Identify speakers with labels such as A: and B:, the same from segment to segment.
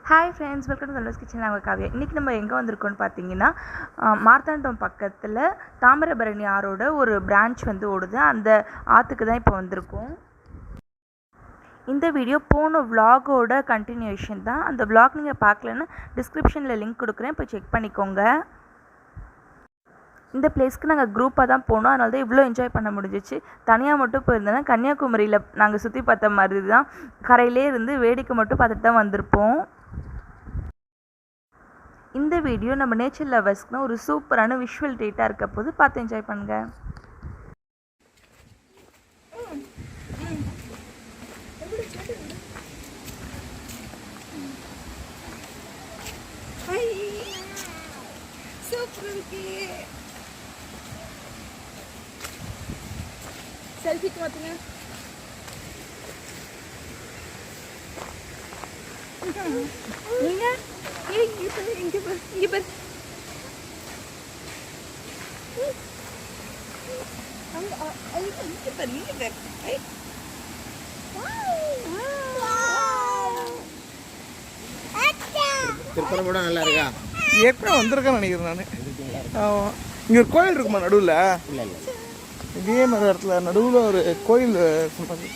A: Hi friends, welcome to Dhanush kitchen. நாங்கள் காவியா. இன்றைக்கி நம்ம எங்கே வந்திருக்கோம்னு பார்த்தீங்கன்னா, மார்த்தாண்டம் பக்கத்தில் தாமிரபரணி ஆறோட ஒரு பிரான்ச் ஓடுது. அந்த ஆற்றுக்கு தான் இப்போ வந்திருக்கோம். இந்த வீடியோ போன விலாகோட கண்டினியூஷன் தான். அந்த விலாக் நீங்கள் பார்க்கலன்னா டிஸ்கிரிப்ஷனில் லிங்க் கொடுக்குறேன், போய் செக் பண்ணிக்கோங்க. இந்த பிளேஸ்க்கு நாங்கள் குரூப்பாக தான் போனோம், அதனால தான் இவ்வளோ என்ஜாய் பண்ண முடிஞ்சிச்சு. தனியாக மட்டும் போயிருந்தோன்னா கன்னியாகுமரியில் நாங்கள் சுற்றி பார்த்த மாதிரி தான், கரையிலே இருந்து வேடிக்கை மட்டும் பார்த்துட்டு தான் வந்திருப்போம். இந்த வீடியோ நம்ம நேச்சர் லவர்ஸ்க்குனா ஒரு சூப்பரான விஷுவல் ட்ரீட்டாக இருக்க போது பார்த்து என்ஜாய் பண்ணுங்க. செல்ஃபிக்கு பார்த்துங்க. நீங்க இங்க பாரு.
B: திருப்பரப்பு நல்லா இருக்கா?
C: ஏற்கனவே வந்திருக்கேன்னு நினைக்கிறேன் நான். இங்கே ஒரு கோயில் இருக்குமா நடுவில்?
B: இல்லை இல்லை,
C: இதே மாதிரி இடத்துல நடுவில் ஒரு கோயில் சொல்கிறாங்க.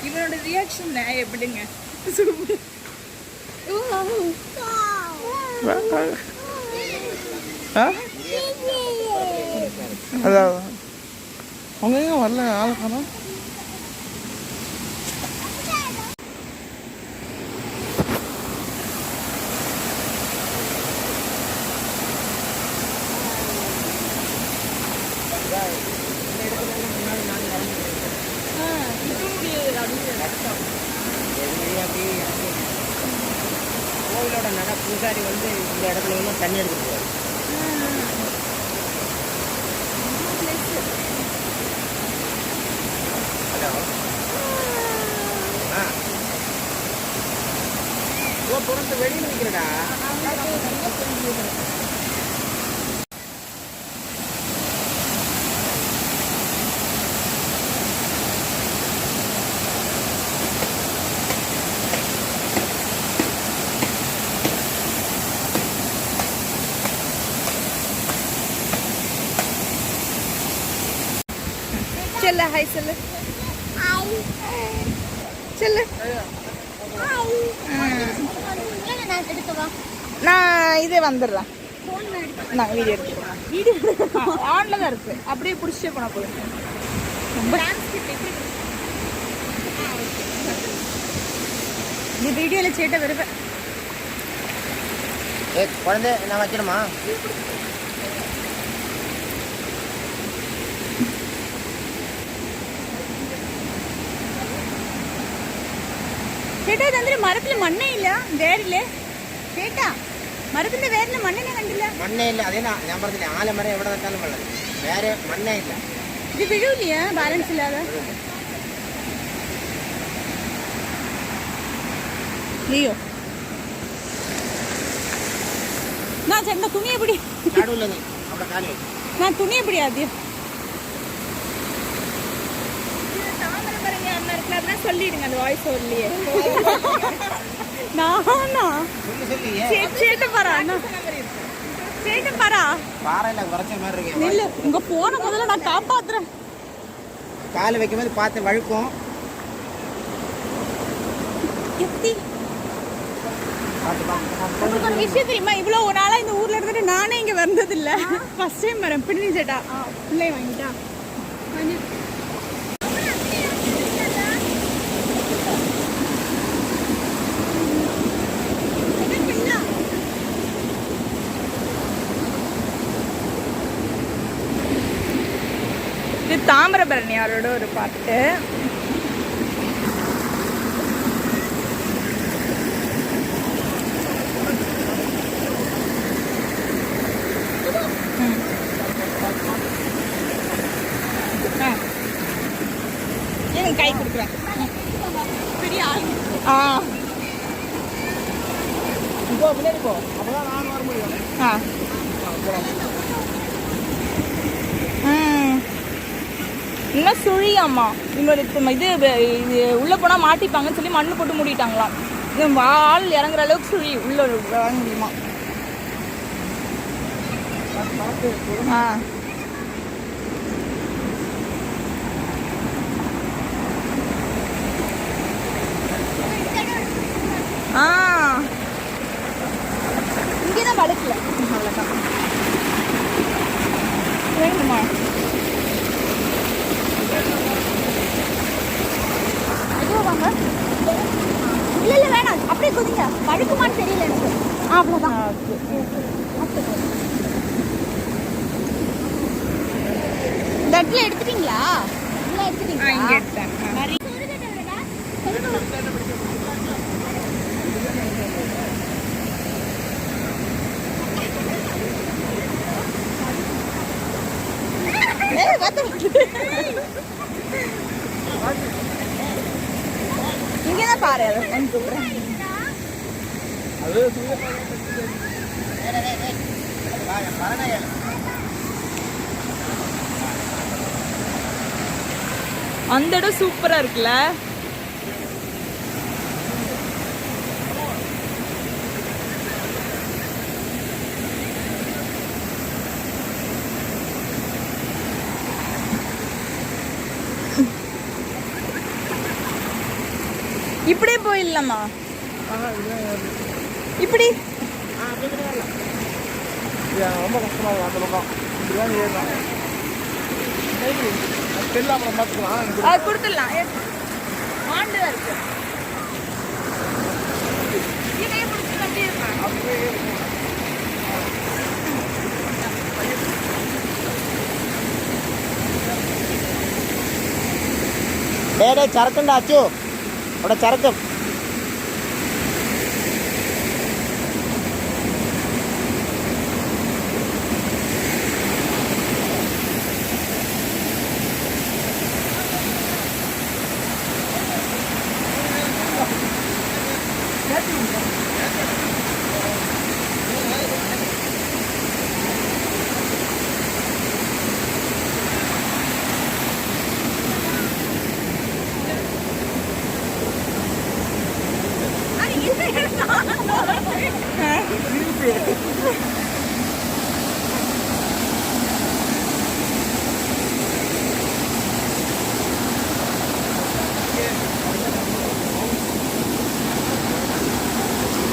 A: இவனோட ரியாக்ஷன் எப்படிங்க?
C: அதான் அவங்க எங்க வரல ஆள் காணோம்.
B: கோவிலோட நட பூசாரி இந்த இடத்துல எல்லாம் தண்ணி எடுத்துட்டு போவார். வெளியில் நிற்கிறடா.
A: செல்ல ஹாய் சொல்லு. செல்லு. நான் இதே வந்துடுறேன். நான் வீடியோ எடுத்துக்கிறேன். ஆன்ல தான் இருக்கு, அப்படியே பிடிச்சிட்டே போனா போதும். நீ வீடியோல சேட்ட வருவேன்.
B: குழந்தை நான் வைக்கணுமா?
A: ചേട്ടാ ഇതെന്തൊരു മരത്തില് മണ്ണേ ഇല്ല, വേരില്ലേ ചേട്ടാ? മരത്തിന്റെ വേരില് മണ്ണിനെ കണ്ടില്ല.
B: മണ്ണേ ഇല്ല, അതേ ഞാൻ പറഞ്ഞില്ല, ആലമരം എവിടെ നട്ടാലും വെള്ളം വേറെ മണ്ണേ ഇല്ല.
A: ഇത് വിഴൂല്ല ബാലൻസ് ഇല്ലാതെ. അയ്യോ நான் சேட்டா துணியை பிடி.
B: நடுவுல நீ அவட கால் வை.
A: நான் துணியை பிடி ஆதியம். தாமிரபரணி அண்ணா இருக்கலாம்னா சொல்லிடுங்க அந்த வாய்ஸ் ஓவர்லயே. நானா சொல்லி சேட்ட பாரா அண்ணா, சேட்ட பாரா
B: பாறையில குறைச்ச மாதிரி இருக்கு.
A: இல்ல உங்க போன முதல்ல நான் காப்பாத்துறேன்.
B: கால் வைக்கும்போது பார்த்து வழுக்கும்.
A: எத்தி ஒரு விஷயம் தெரியுமா, இவ்வளவு ஒரு நாளா இந்த ஊர்ல இருந்துட்டு நானே இங்க வந்தது இல்ல. ஃபர்ஸ்ட் டைம் வரேன். பிடி சேட்டா பிள்ளை வாங்கிட்டா. இது தாமிரபரணி ஆரோட ஒரு பாட்டு. கை கொடுக்குறேன்.
B: முன்னாடி போ, அப்பதான் நான் வர முடியும்.
A: இன்னும் சுழியாம்மா இன்னொரு இது உள்ளே போனால் மாட்டிப்பாங்கன்னு சொல்லி மண்ணு போட்டு மூடிட்டாங்களாம். இது ஆள் இறங்குற அளவுக்கு சுழி உள்ள இறங்க முடியுமா? இங்கேதான் வழுக்கல. அவ்வளோதான் வேணுமா? எதுவும் வாங்க. இல்லை வேணாம், அப்படியே குதிங்க. வழுக்குமான்னு தெரியல எனக்கு. அவ்வளோதான். இந்த இடத்துல எடுத்துட்டீங்களா? இல்லை எடுத்துட்டீங்களா? இங்கே எடுத்தேன். இங்கதான் பாரு. அந்த இடம் சூப்பரா இருக்குல்ல. இப்படியே போயிடலாமா? இப்படி
C: ரொம்ப கஷ்டமா இருக்கும் அந்த பக்கம். இப்படிதான் ஏறலாம். அப்புறம் பார்த்துக்கலாம்.
A: அது கொடுத்துடலாம். ஆண்டுதான் இருக்கு. இதையே பிடிச்சி கட்டி இருப்பேன்.
B: டே சரக்குண்டா அச்சு അവിടെ ചരക്കും.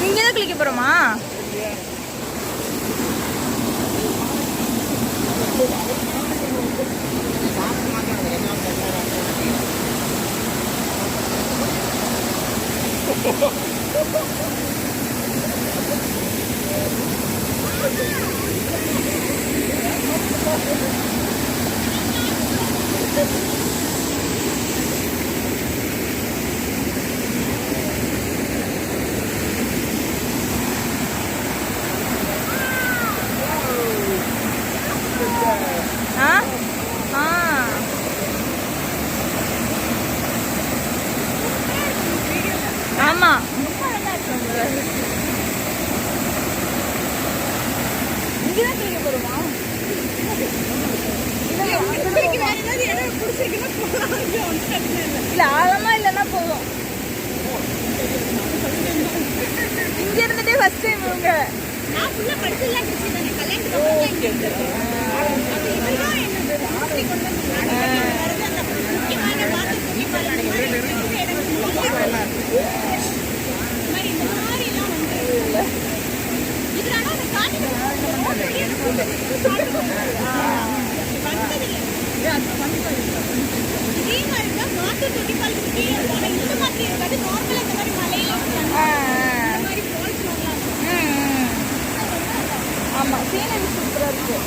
A: இங்கதான் குளிக்க போறோமா? ஆமா இங்கதான் குளிக்க போறோமா? இல்ல ஆழமா இல்லைன்னா போதும். இங்க இருந்துட்டே ஃபர்ஸ்ட் டைம் இவங்க. ஆமா சீனரி சூப்பரா இருக்கு.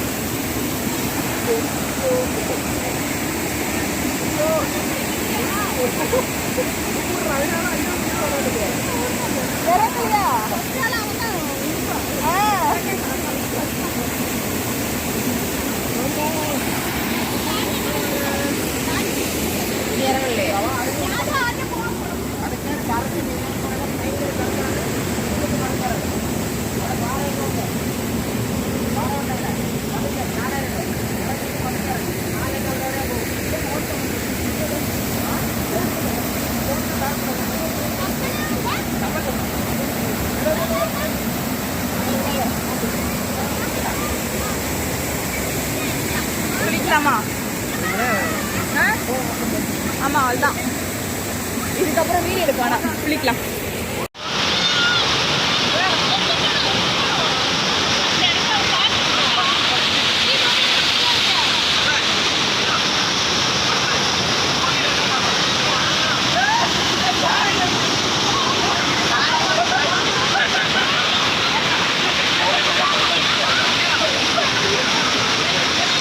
A: வீடியோ எடுக்க வேணாம், குளிக்கலாம்.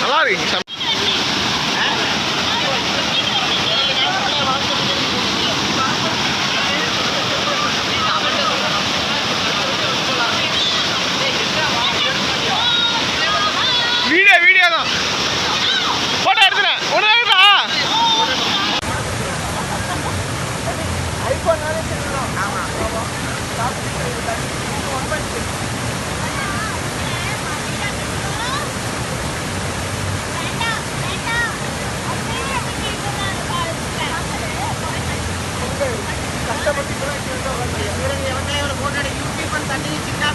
C: நல்லா இருக்கு. வீடியோ தான் போட்டோ எடுத்துறேன். ஒன்று எடுத்தா ஐஃபோன்னாலே தெரியும். ஆமாம் கஷ்டப்பட்டு போட்டோ யூடியூப் தண்ணி சின்ன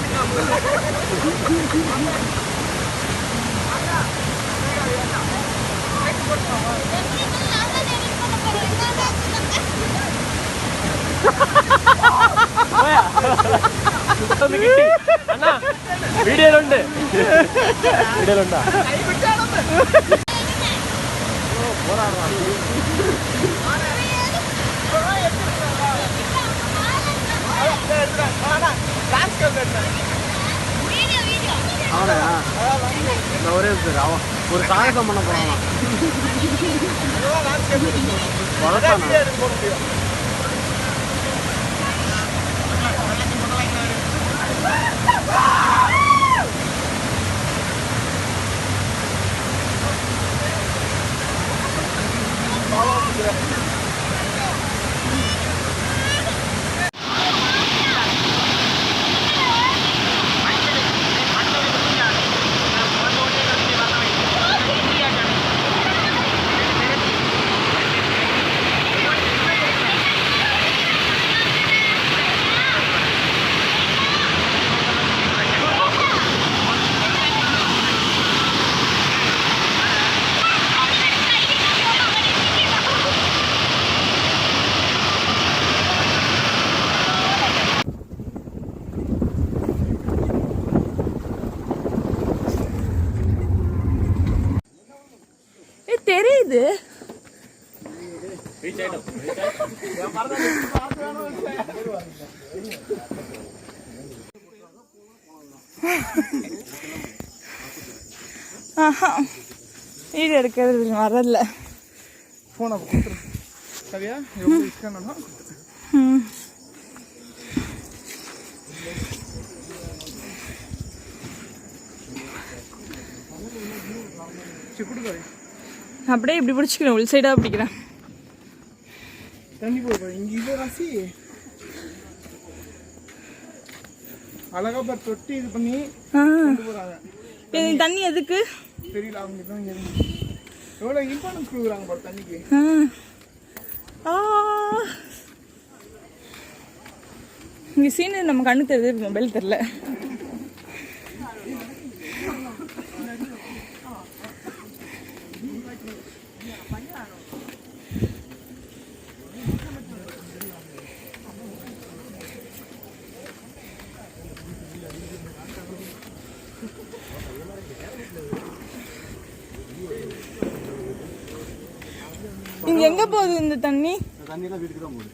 B: വീഡിയോയിലുണ്ട് ஒரே ஒரு சாகசம் பண்ண போறான்.
A: தெரியுது. வீடியோ எடுக்கிறது வரல.
C: ஃபோனை கொடுத்துரு சரியா? எப்படி இஷ்டம்னா
A: அப்படியே இப்படி பிடிச்சிக்கிறேன், உள் சைடாக பிடிக்கிறேன்.
C: தண்ணி போய் இங்கே இது ராசி அழகா பார்த்து தொட்டி இது பண்ணி கொண்டு போகிறாங்க.
A: தண்ணி எதுக்கு
C: தெரியல, அவங்க தான் எவ்வளோ இம்பார்ட்டன்ஸ் கொடுக்குறாங்க பாரு தண்ணிக்கு.
A: இங்கே சீனரி நம்ம கண்ணு தெரியுது, மொபைல் தெரில. இங்க எங்க போகுது இந்த தண்ணி?
B: தண்ணியெல்லாம் வீட்டுக்கு தான் போகுது.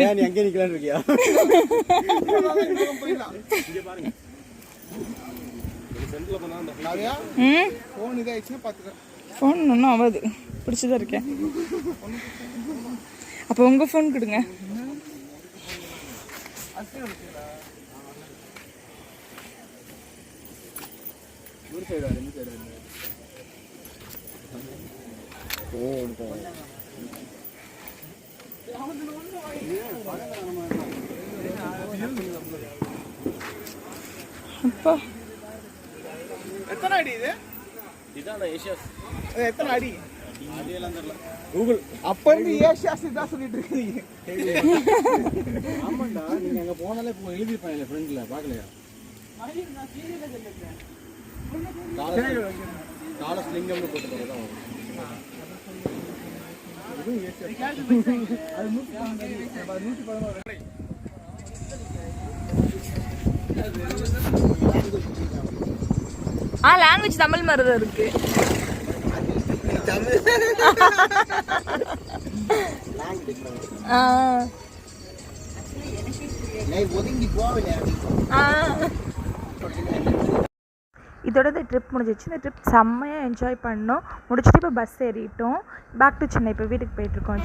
B: ஏன் நீ அங்கே நிக்கலான்னு இருக்கியா?
A: ஃபோன் ஒன்றும் ஆகாது, பிடிச்சதான் இருக்கேன். அப்போ உங்க ஃபோன் கொடுங்க. அப்பா
C: எத்தனை அடி இது?
B: இதான் ஏஷியாஸ்.
C: எத்தனை அடி?
B: அதெல்லாம் தெரியல.
C: கூகுள் அப்ப இருந்து ஏஷியாஸ் தான் சொல்லிட்டு இருக்கீங்க.
B: ஆமாண்டா, நீங்க அங்க போனாலே இப்போ எழுதிருப்பாங்க ஃப்ரெண்ட்ல, பார்க்கலையா?
D: காலஸ்லிங்கம்னு போட்டு போகிறதான்
A: லாங்குவேஜ் தமிழ் மாதிரி தான் இருக்கு. இதோட இந்த ட்ரிப் முடிஞ்சிச்சு. இந்த ட்ரிப் செம்மையாக என்ஜாய் பண்ணோம். முடிச்சுட்டு இப்போ பஸ் ஏறிட்டோம். Back to Chennai. இப்போ வீட்டுக்கு போயிட்டுருக்கோம்.